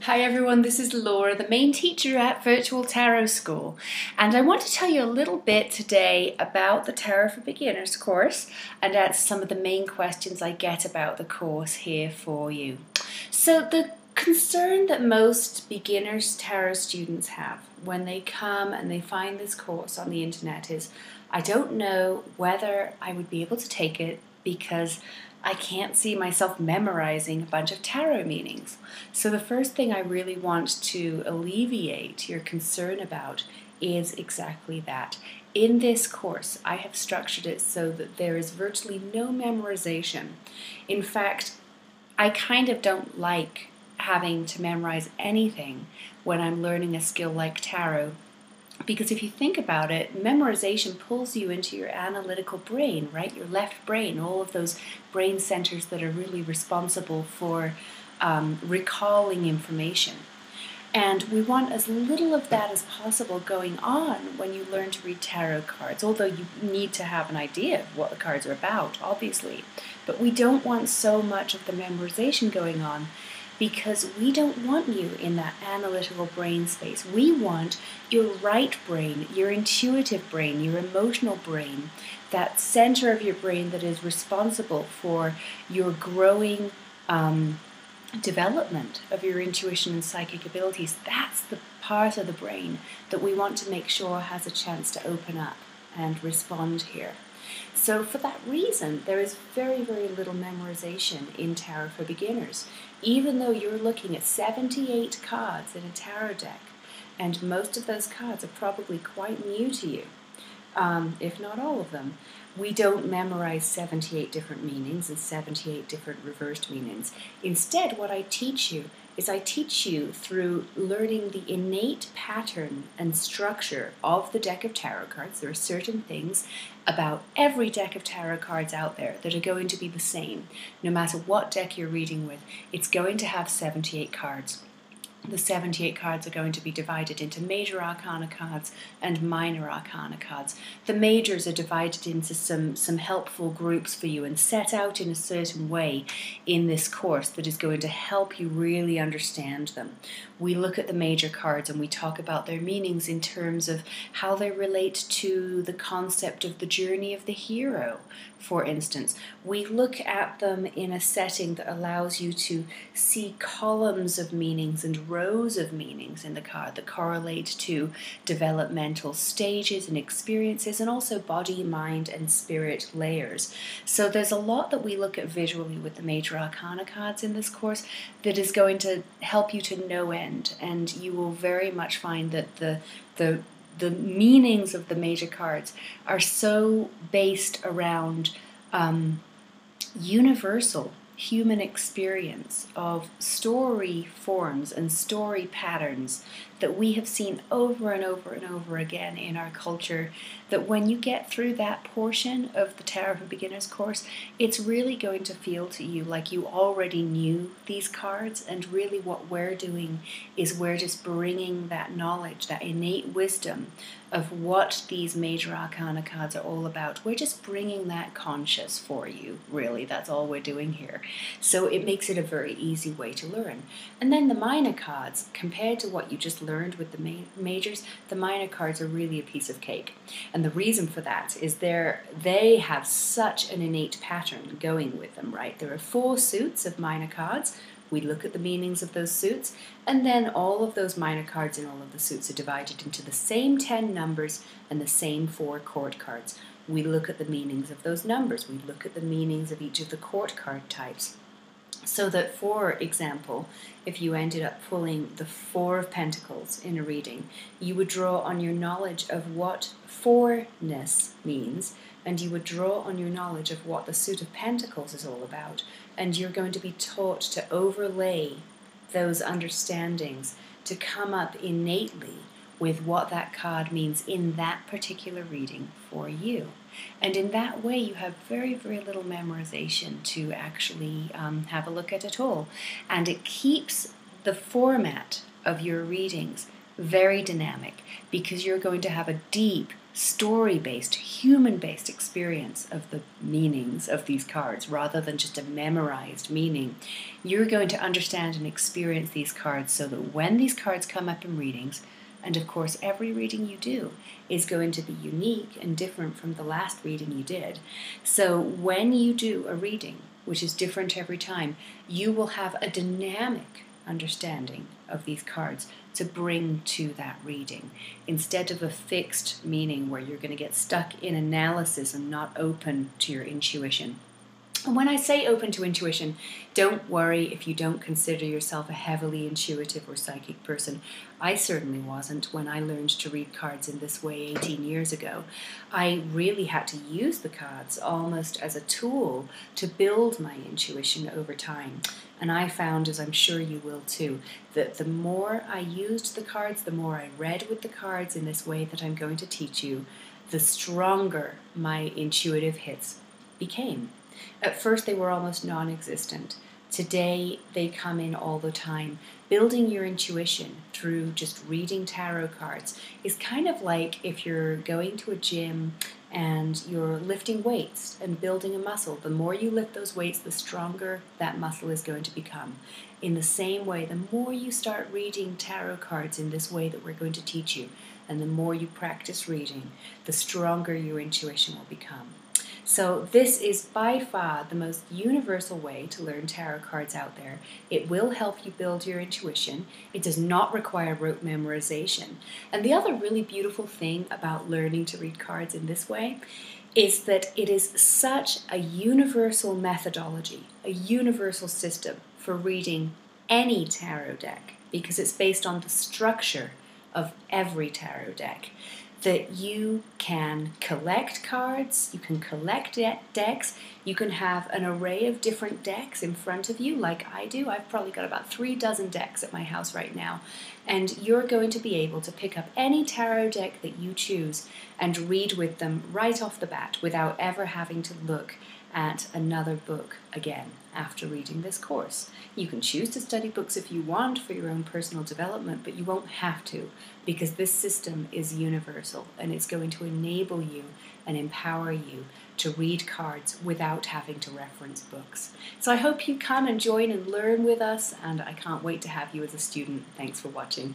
Hi everyone, this is Laura, the main teacher at Virtual Tarot School, and I want to tell you a little bit today about the Tarot for Beginners course and answer some of the main questions I get about the course here for you. So the concern that most beginners tarot students have when they come and they find this course on the internet is, I don't know whether I would be able to take it because I can't see myself memorizing a bunch of tarot meanings. So the first thing I really want to alleviate your concern about is exactly that. In this course, I have structured it so that there is virtually no memorization. In fact, I kind of don't like having to memorize anything when I'm learning a skill like tarot. Because if you think about it, memorization pulls you into your analytical brain, right? Your left brain, all of those brain centers that are really responsible for recalling information. And we want as little of that as possible going on when you learn to read tarot cards, although you need to have an idea of what the cards are about, obviously. But we don't want so much of the memorization going on because we don't want you in that analytical brain space. We want your right brain, your intuitive brain, your emotional brain, that center of your brain that is responsible for your growing development of your intuition and psychic abilities. That's the part of the brain that we want to make sure has a chance to open up and respond here. So for that reason, there is very, very little memorization in Tarot for Beginners, even though you're looking at 78 cards in a tarot deck, and most of those cards are probably quite new to you, if not all of them. We don't memorize 78 different meanings and 78 different reversed meanings. Instead, what I teach you is I teach you through learning the innate pattern and structure of the deck of tarot cards. There are certain things about every deck of tarot cards out there that are going to be the same. No matter what deck you're reading with, it's going to have 78 cards. The 78 cards are going to be divided into major arcana cards and minor arcana cards. The majors are divided into some helpful groups for you and set out in a certain way in this course that is going to help you really understand them. We look at the major cards and we talk about their meanings in terms of how they relate to the concept of the journey of the hero, for instance. We look at them in a setting that allows you to see columns of meanings and rows of meanings in the card that correlate to developmental stages and experiences, and also body, mind, and spirit layers. So there's a lot that we look at visually with the major arcana cards in this course that is going to help you to no end, and you will very much find that the meanings of the major cards are so based around universal human experience of story forms and story patterns that we have seen over and over and over again in our culture, that when you get through that portion of the Tarot for Beginners course, it's really going to feel to you like you already knew these cards, and really what we're doing is we're just bringing that knowledge, that innate wisdom of what these major arcana cards are all about. We're just bringing that conscious for you, really. That's all we're doing here. So it makes it a very easy way to learn. And then the minor cards, compared to what you just learned with the majors, the minor cards are really a piece of cake. And the reason for that is they have such an innate pattern going with them, right? There are 4 suits of minor cards. We look at the meanings of those suits, and then all of those minor cards in all of the suits are divided into the same 10 numbers and the same 4 court cards. We look at the meanings of those numbers. We look at the meanings of each of the court card types. So that, for example, if you ended up pulling the 4 of Pentacles in a reading, you would draw on your knowledge of what fourness means, and you would draw on your knowledge of what the suit of Pentacles is all about, and you're going to be taught to overlay those understandings to come up innately with what that card means in that particular reading for you. And in that way, you have very, very little memorization to actually have a look at all. And it keeps the format of your readings very dynamic, because you're going to have a deep, story-based, human-based experience of the meanings of these cards rather than just a memorized meaning. You're going to understand and experience these cards so that when these cards come up in readings, and of course every reading you do is going to be unique and different from the last reading you did. So when you do a reading, which is different every time, you will have a dynamic understanding of these cards to bring to that reading, instead of a fixed meaning where you're going to get stuck in analysis and not open to your intuition. And when I say open to intuition, don't worry if you don't consider yourself a heavily intuitive or psychic person. I certainly wasn't when I learned to read cards in this way 18 years ago. I really had to use the cards almost as a tool to build my intuition over time. And I found, as I'm sure you will too, that the more I used the cards, the more I read with the cards in this way that I'm going to teach you, the stronger my intuitive hits became. At first they were almost non-existent. Today they come in all the time. Building your intuition through just reading tarot cards is kind of like if you're going to a gym and you're lifting weights and building a muscle. The more you lift those weights, the stronger that muscle is going to become. In the same way, the more you start reading tarot cards in this way that we're going to teach you, and the more you practice reading, the stronger your intuition will become. So this is by far the most universal way to learn tarot cards out there. It will help you build your intuition. It does not require rote memorization. And the other really beautiful thing about learning to read cards in this way is that it is such a universal methodology, a universal system for reading any tarot deck, because it's based on the structure of every tarot deck, that you can collect cards, you can collect decks, you can have an array of different decks in front of you like I do. I've probably got about 3 dozen decks at my house right now, and you're going to be able to pick up any tarot deck that you choose and read with them right off the bat without ever having to look at another book again after reading this course. You can choose to study books if you want for your own personal development, but you won't have to, because this system is universal and it's going to enable you and empower you to read cards without having to reference books. So I hope you come and join and learn with us, and I can't wait to have you as a student. Thanks for watching.